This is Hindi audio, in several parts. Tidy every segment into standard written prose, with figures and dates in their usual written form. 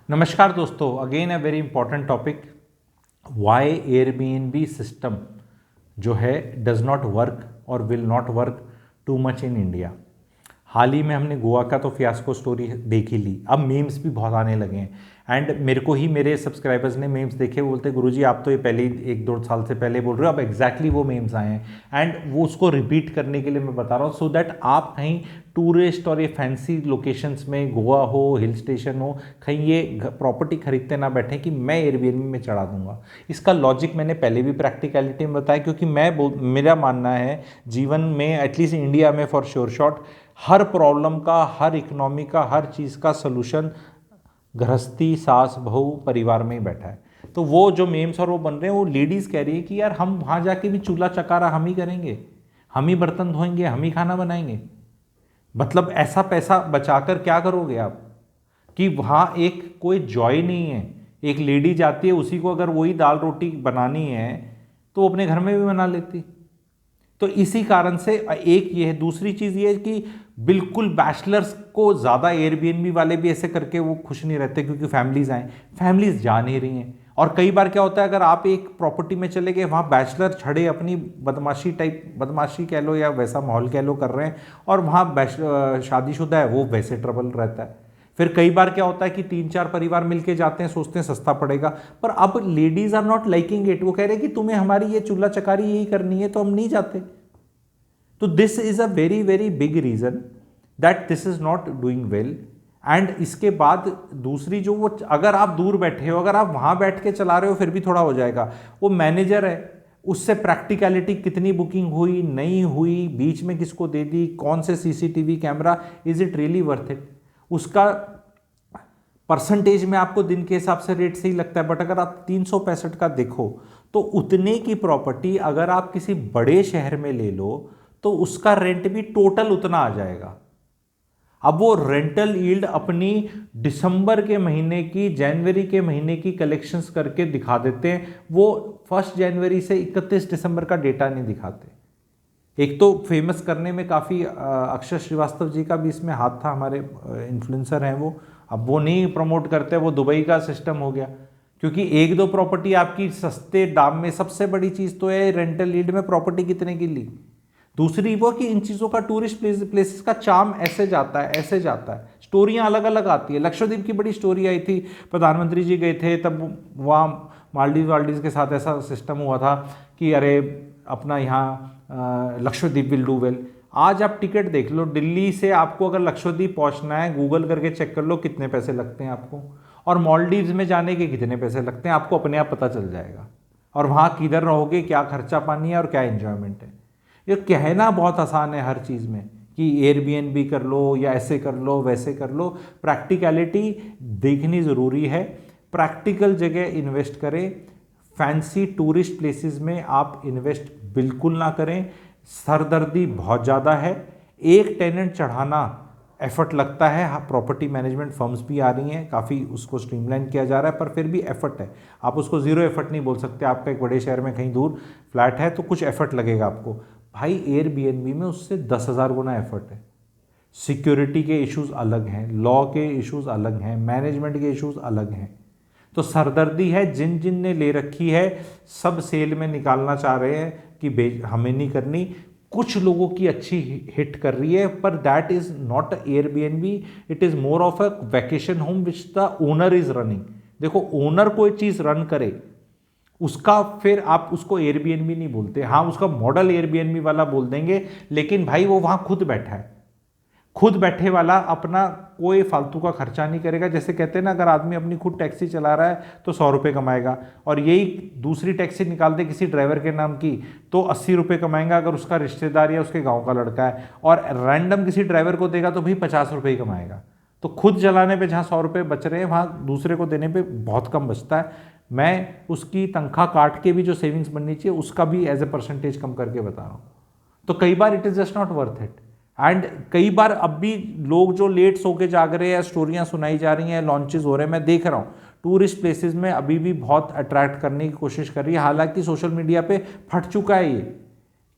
नमस्कार दोस्तों, again a very important topic, why Airbnb system जो है डज नॉट वर्क और will not work too much in India. हाल ही में हमने गोवा का तो फियास्को स्टोरी देख ही ली, अब मीम्स भी बहुत आने लगे हैं। एंड मेरे को ही मेरे सब्सक्राइबर्स ने मीम्स देखे, बोलते गुरुजी आप तो ये पहले ही 1-2 साल से पहले बोल रहे हो, अब एग्जैक्टली वो मीम्स आए हैं। एंड वो उसको रिपीट करने के लिए मैं बता रहा हूँ, सो दैट आप कहीं टूरिस्ट और ये फैंसी लोकेशंस में, गोवा हो, हिल स्टेशन हो, कहीं ये प्रॉपर्टी खरीदते ना बैठें कि मैं एयरबीएनबी में चढ़ा दूंगा। इसका लॉजिक मैंने पहले भी प्रैक्टिकलिटी में बताया, क्योंकि मेरा मानना है जीवन में, एटलीस्ट इंडिया में for sure shot, her problem का, हर इकोनॉमी का, हर चीज़ का सलूशन गृहस्थी, सास बहू, परिवार में ही बैठा है। तो वो जो मेम्स और वो बन रहे हैं, वो लेडीज़ कह रही है कि यार हम वहाँ जाके भी चूल्हा चकारा हम ही करेंगे, हम ही बर्तन धोएंगे, हम ही खाना बनाएंगे। मतलब ऐसा पैसा बचाकर क्या करोगे आप कि वहाँ एक कोई जॉय नहीं है। एक लेडी जाती है, उसी को अगर वही दाल रोटी बनानी है तो वो अपने घर में भी बना लेती। तो इसी कारण से एक ये है। दूसरी चीज़ ये है कि बिल्कुल बैचलर्स को ज़्यादा एयरबीएनबी वाले भी ऐसे करके वो खुश नहीं रहते, क्योंकि फैमिलीज आए, फैमिलीज जा नहीं रही हैं। और कई बार क्या होता है, अगर आप एक प्रॉपर्टी में चले गए, वहाँ बैचलर छड़े अपनी बदमाशी कह लो या वैसा माहौल कह लो कर रहे हैं, और वहाँ शादीशुदा है, वो वैसे ट्रबल रहता है। फिर कई बार क्या होता है कि 3-4 परिवार मिलके जाते हैं, सोचते हैं सस्ता पड़ेगा, पर अब ladies are not liking it. वो कह रहे हैं कि तुम्हें हमारी ये चूल्हा चकारी यही करनी है, तो हम नहीं जाते। तो this is a very very big reason that this is not doing well. And इसके बाद दूसरी जो, वो अगर आप दूर बैठे हो, अगर आप वहां बैठ के चला रहे हो फिर भी थोड़ा हो जाएगा। वो मैनेजर है, उससे प्रैक्टिकलिटी, कितनी बुकिंग हुई, नहीं हुई, बीच में किसको दे दी, कौन से CCTV camera, is it really worth it. उसका परसेंटेज में आपको दिन के हिसाब से रेट सही लगता है, बट अगर आप 365 का देखो तो उतने की प्रॉपर्टी अगर आप किसी बड़े शहर में ले लो तो उसका रेंट भी टोटल उतना आ जाएगा। अब वो रेंटल यील्ड अपनी दिसंबर के महीने की, जनवरी के महीने की कलेक्शंस करके दिखा देते हैं, वो 1 जनवरी से 31 दिसंबर का डेटा नहीं दिखाते। एक तो फेमस करने में काफ़ी अक्षर श्रीवास्तव जी का भी इसमें हाथ था, हमारे इन्फ्लुएंसर हैं वो। अब वो नहीं प्रमोट करते, वो दुबई का सिस्टम हो गया, क्योंकि 1-2 प्रॉपर्टी आपकी सस्ते दाम में, सबसे बड़ी चीज़ तो है रेंटल यील्ड में प्रॉपर्टी कितने की ली। दूसरी वो कि इन चीज़ों का टूरिस्ट प्लेसेस का चार्म ऐसे जाता है, ऐसे जाता है, स्टोरियाँ अलग अलग आती है। लक्षद्वीप की बड़ी स्टोरी आई थी, प्रधानमंत्री जी गए थे तब, वहाँ मालदीव के साथ ऐसा सिस्टम हुआ था कि अरे अपना यहाँ लक्षद्वीप विल डू वेल। आज आप टिकट देख लो, दिल्ली से आपको अगर लक्षद्वीप पहुँचना है, गूगल करके चेक कर लो कितने पैसे लगते हैं आपको, और मालदीव्स में जाने के कितने पैसे लगते हैं, आपको अपने आप पता चल जाएगा। और वहाँ किधर रहोगे, क्या खर्चा पानी है और क्या एंजॉयमेंट है। ये कहना बहुत आसान है हर चीज़ में कि एयरबीएनबी कर लो या ऐसे कर लो वैसे कर लो, प्रैक्टिकलिटी देखनी ज़रूरी है। प्रैक्टिकल जगह इन्वेस्ट करें, फैंसी टूरिस्ट प्लेसेस में आप इन्वेस्ट बिल्कुल ना करें। सरदर्दी बहुत ज़्यादा है, एक टेनेंट चढ़ाना एफर्ट लगता है। हाँ, प्रॉपर्टी मैनेजमेंट फर्म्स भी आ रही हैं, काफ़ी उसको स्ट्रीमलाइन किया जा रहा है, पर फिर भी एफर्ट है। आप उसको ज़ीरो एफर्ट नहीं बोल सकते। आपका एक बड़े शहर में कहीं दूर फ्लैट है तो कुछ एफर्ट लगेगा आपको। भाई एयरबीएनबी में उससे 10,000 गुना एफर्ट है। सिक्योरिटी के इश्यूज अलग हैं, लॉ के इश्यूज अलग हैं, मैनेजमेंट के इश्यूज अलग हैं। तो सरदर्दी है, जिन जिन ने ले रखी है सब सेल में निकालना चाह रहे हैं कि हमें नहीं करनी। कुछ लोगों की अच्छी हिट कर रही है, पर that is not Airbnb, it is more of a vacation home which the owner is running. देखो, ओनर कोई चीज रन करे उसका फिर आप उसको एयरबीएनबी नहीं बोलते। हाँ, उसका मॉडल एयरबीएनबी वाला बोल देंगे, लेकिन भाई वो वहां खुद बैठा है, खुद बैठे वाला अपना कोई फालतू का खर्चा नहीं करेगा। जैसे कहते हैं ना, अगर आदमी अपनी खुद टैक्सी चला रहा है तो 100 रुपये कमाएगा, और यही दूसरी टैक्सी निकाल दे किसी ड्राइवर के नाम की तो 80 रुपये कमाएगा, अगर उसका रिश्तेदार या उसके गांव का लड़का है। और रैंडम किसी ड्राइवर को देगा तो भाई 50 रुपये कमाएगा। तो खुद चलाने पे जहाँ 100 रुपये बच रहे हैं, वहाँ दूसरे को देने पे बहुत कम बचता है। मैं उसकी तनख्वाह काट के भी जो सेविंग्स बननी चाहिए उसका भी एज ए परसेंटेज कम करके बता रहा हूँ। तो कई बार it is just not worth it. And कई बार अब भी लोग जो लेट सो के जाग रहे हैं, स्टोरियां सुनाई जा रही हैं, लॉन्चेस हो रहे हैं, मैं देख रहा हूँ टूरिस्ट प्लेसेस में अभी भी बहुत अट्रैक्ट करने की कोशिश कर रही है। हालांकि सोशल मीडिया पे फट चुका है ये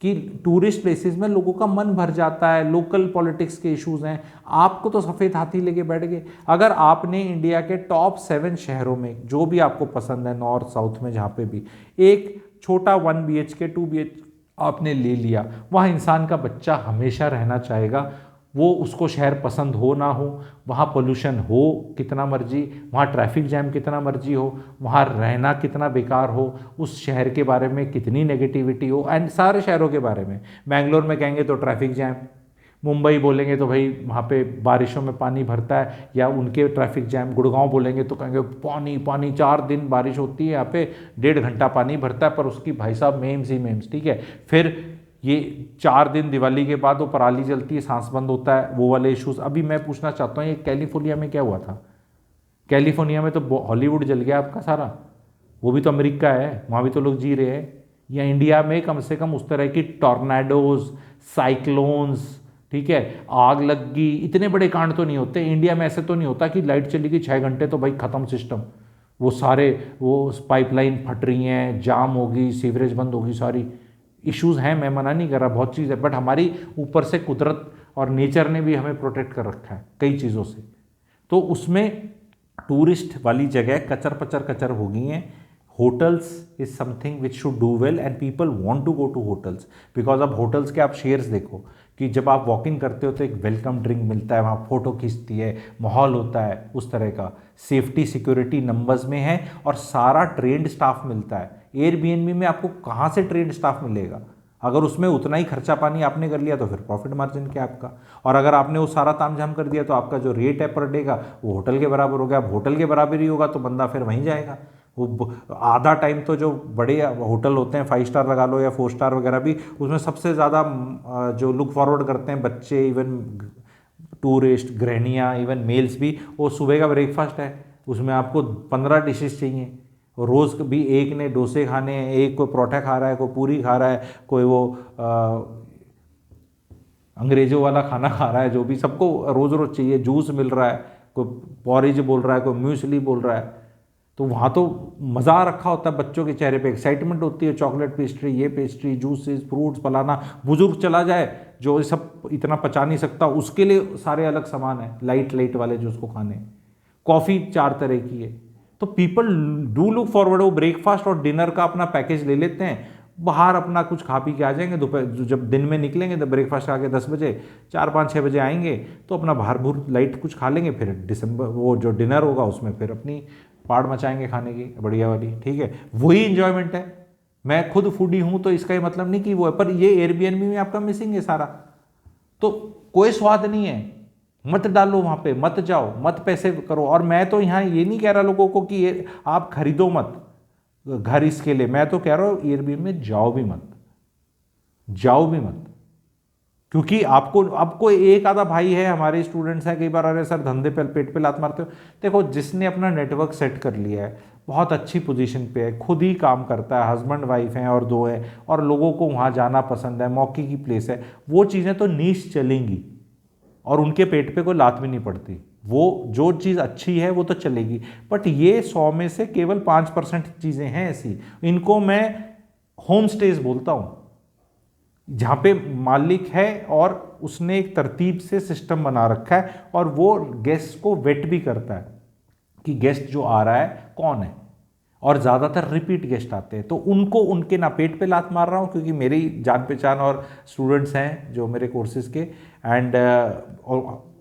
कि टूरिस्ट प्लेसेस में लोगों का मन भर जाता है, लोकल पॉलिटिक्स के इश्यूज हैं, आपको तो सफ़ेद हाथी लेके बैठ गए। अगर आपने इंडिया के टॉप 7 शहरों में जो भी आपको पसंद है, नॉर्थ साउथ में जहाँ पे भी, एक छोटा 1 BHK 2 BHK आपने ले लिया, वहाँ इंसान का बच्चा हमेशा रहना चाहेगा, वो उसको शहर पसंद हो ना हो, वहाँ पोल्यूशन हो कितना मर्जी, वहाँ ट्रैफिक जैम कितना मर्जी हो, वहाँ रहना कितना बेकार हो, उस शहर के बारे में कितनी नेगेटिविटी हो, एंड सारे शहरों के बारे में। बेंगलोर में कहेंगे तो ट्रैफिक जैम, मुंबई बोलेंगे तो भाई वहाँ पे बारिशों में पानी भरता है या उनके ट्रैफिक जैम, गुड़गांव बोलेंगे तो कहेंगे पानी पानी, 4 दिन बारिश होती है यहाँ पे, 1.5 घंटा पानी भरता है, पर उसकी भाई साहब मेम्स ही मेम्स, ठीक है। फिर ये 4 दिन दिवाली के बाद वो पराली जलती है, सांस बंद होता है, वो वाले इश्यूज। अभी मैं पूछना चाहता हूँ, ये कैलिफोर्निया में क्या हुआ था? कैलिफोर्निया में तो हॉलीवुड जल गया आपका सारा, वो भी तो अमेरिका है, वहाँ भी तो लोग जी रहे हैं। या इंडिया में कम से कम उस तरह की टॉर्नेडोज, साइक्लोन्स, ठीक है, आग लग गई, इतने बड़े कांड तो नहीं होते इंडिया में। ऐसे तो नहीं होता कि लाइट चली गई 6 घंटे तो भाई खत्म सिस्टम, वो सारे वो पाइपलाइन फट रही हैं, जाम होगी, सीवरेज बंद होगी, सारी इश्यूज हैं, मैं मना नहीं कर रहा, बहुत चीज़ है, बट हमारी ऊपर से कुदरत और नेचर ने भी हमें प्रोटेक्ट कर रखा है कई चीज़ों से। तो उसमें टूरिस्ट वाली जगह कचर पचर कचर हो गई हैं। Hotels is something which should do well and people want to go to hotels, because अब होटल्स के आप शेयर्स देखो कि जब आप वॉक इन करते हो तो एक वेलकम ड्रिंक मिलता है, वहाँ फोटो खींचती है, माहौल होता है उस तरह का, सेफ्टी सिक्योरिटी नंबर्स में है और सारा ट्रेंड स्टाफ मिलता है। एयरबीएनबी में आपको कहाँ से ट्रेंड स्टाफ मिलेगा? अगर उसमें उतना ही खर्चा पानी आपने कर लिया तो फिर प्रॉफिट मार्जिन क्या आपका? और अगर आपने वो सारा तामझाम कर दिया तो आपका जो रेट है पर डे का वो होटल के बराबर हो गया। अब होटल के बराबर ही होगा तो बंदा फिर वहीं जाएगा। वो आधा टाइम तो जो बड़े होटल होते हैं 5 स्टार लगा लो या 4 स्टार वगैरह भी, उसमें सबसे ज़्यादा जो लुक फॉरवर्ड करते हैं बच्चे, इवन टूरिस्ट, गृहणियाँ, इवन मेल्स भी, वो सुबह का ब्रेकफास्ट है, उसमें आपको 15 डिशेस चाहिए। रोज़ भी एक ने डोसे खाने हैं, एक कोई परोठा खा रहा है, कोई पूरी खा रहा है, कोई वो अंग्रेजों वाला खाना खा रहा है, जो भी सबको रोज़ रोज़ चाहिए, जूस मिल रहा है, कोई पॉरेज बोल रहा है, कोई म्यूसली बोल रहा है। तो वहाँ तो मज़ा रखा होता है, बच्चों के चेहरे पे एक्साइटमेंट होती है, चॉकलेट पेस्ट्री, ये पेस्ट्री, जूसेस, फ्रूट्स, फलाना। बुजुर्ग चला जाए जो सब इतना पचा नहीं सकता, उसके लिए सारे अलग सामान है, लाइट लाइट वाले जो उसको खाने। कॉफ़ी 4 तरह की है। तो पीपल डू लुक फॉरवर्ड, वो ब्रेकफास्ट और डिनर का अपना पैकेज ले लेते हैं, बाहर अपना कुछ खा पी के आ जाएंगे। दोपहर जब दिन में निकलेंगे तो ब्रेकफास्ट खा के 10 बजे, 4-5-6 बजे आएंगे तो अपना बाहर भूर लाइट कुछ खा लेंगे, फिर दिसंबर वो जो डिनर होगा उसमें फिर अपनी पाड़ मचाएंगे खाने की बढ़िया वाली, ठीक है। वही इंजॉयमेंट है। मैं खुद फूडी हूँ तो इसका ये मतलब नहीं कि वो है, पर ये एयरबीएनबी में आपका मिसिंग है सारा, तो कोई स्वाद नहीं है। मत डालो वहाँ पे, मत जाओ, मत पैसे करो। और मैं तो यहाँ ये नहीं कह रहा लोगों को कि आप खरीदो मत घर इसके लिए, मैं तो कह रहा हूँ एयरबीएनबी में जाओ भी मत, जाओ भी मत। क्योंकि आपको एक आधा भाई है, हमारे स्टूडेंट्स हैं, कई बार अरे सर धंधे पे पेट पे लात मारते हो। देखो, जिसने अपना नेटवर्क सेट कर लिया है, बहुत अच्छी पोजीशन पे है, खुद ही काम करता है, हस्बैंड वाइफ हैं और 2 हैं, और लोगों को वहाँ जाना पसंद है, मौके की प्लेस है, वो चीज़ें तो नीश चलेंगी और उनके पेट पे कोई लात भी नहीं पड़ती। वो जो चीज़ अच्छी है वो तो चलेगी। बट ये 100 में से केवल 5% चीज़ें हैं ऐसी, इनको मैं होम स्टेज बोलता हूँ, जहाँ पे मालिक है और उसने एक तरतीब से सिस्टम बना रखा है और वो गेस्ट को वेट भी करता है कि गेस्ट जो आ रहा है कौन है, और ज़्यादातर रिपीट गेस्ट आते हैं। तो उनको उनके ना पेट पे लात मार रहा हूँ, क्योंकि मेरी जान पहचान और स्टूडेंट्स हैं जो मेरे कोर्सेज़ के, एंड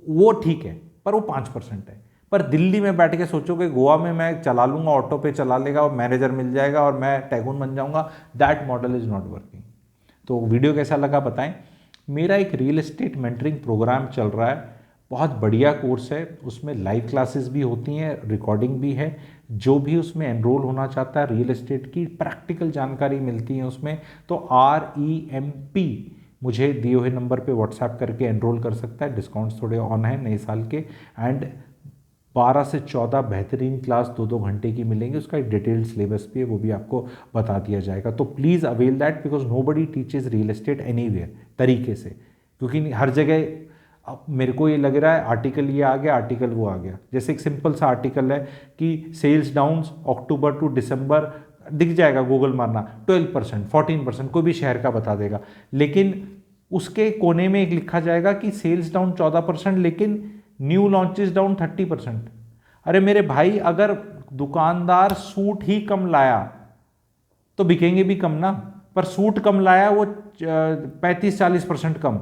वो ठीक है, पर वो 5% है। पर दिल्ली में बैठ के सोचो कि गोवा में मैं चला लूँगा, ऑटो पे चला लेगा और मैनेजर मिल जाएगा और मैं टैगून बन जाऊँगा, that model is not working. तो वीडियो कैसा लगा बताएं। मेरा एक रियल एस्टेट मेंटरिंग प्रोग्राम चल रहा है, बहुत बढ़िया कोर्स है, उसमें लाइव क्लासेस भी होती हैं, रिकॉर्डिंग भी है। जो भी उसमें एनरोल होना चाहता है, रियल एस्टेट की प्रैक्टिकल जानकारी मिलती है उसमें, तो REMP मुझे दिए हुए नंबर पे व्हाट्सएप करके एनरोल कर सकता है। डिस्काउंट्स थोड़े ऑन है नए साल के, एंड 12 से 14 बेहतरीन क्लास 2-2 घंटे की मिलेंगी। उसका एक डिटेल्ड सिलेबस भी है, वो भी आपको बता दिया जाएगा। तो please avail that, because nobody teaches real estate anywhere तरीके से, क्योंकि हर जगह अब मेरे को ये लग रहा है आर्टिकल ये आ गया, आर्टिकल वो आ गया। जैसे एक सिंपल सा आर्टिकल है कि सेल्स डाउन अक्टूबर टू दिसंबर दिख जाएगा, गूगल मारना 12%, 14%, कोई भी शहर का बता देगा, लेकिन उसके कोने में एक लिखा जाएगा कि सेल्स डाउन 14%, लेकिन न्यू लॉन्चेस डाउन 30%। अरे मेरे भाई, अगर दुकानदार सूट ही कम लाया तो बिकेंगे भी कम ना, पर सूट कम लाया वो 35-40% कम,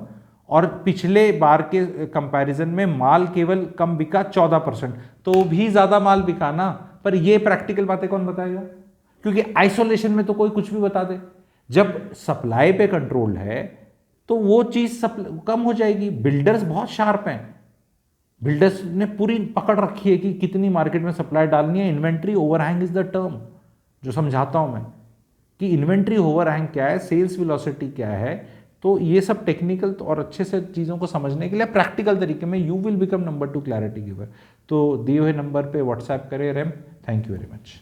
और पिछले बार के कंपैरिजन में माल केवल कम बिका 14%, तो भी ज़्यादा माल बिका ना। पर ये प्रैक्टिकल बातें कौन बताएगा, क्योंकि आइसोलेशन में तो कोई कुछ भी बता दे। जब सप्लाई पे कंट्रोल है तो वो चीज़ कम हो जाएगी। बिल्डर्स बहुत शार्प हैं, बिल्डर्स ने पूरी पकड़ रखी है कि कितनी मार्केट में सप्लाई डालनी है। Inventory overhang is the term जो समझाता हूं मैं, कि इन्वेंट्री ओवरहैंग क्या है, सेल्स वेलोसिटी क्या है। तो ये सब टेक्निकल और अच्छे से चीज़ों को समझने के लिए प्रैक्टिकल तरीके में you will become number 2 clarity giver. तो दिए हुए नंबर पे व्हाट्सएप करें रेम। Thank you very much.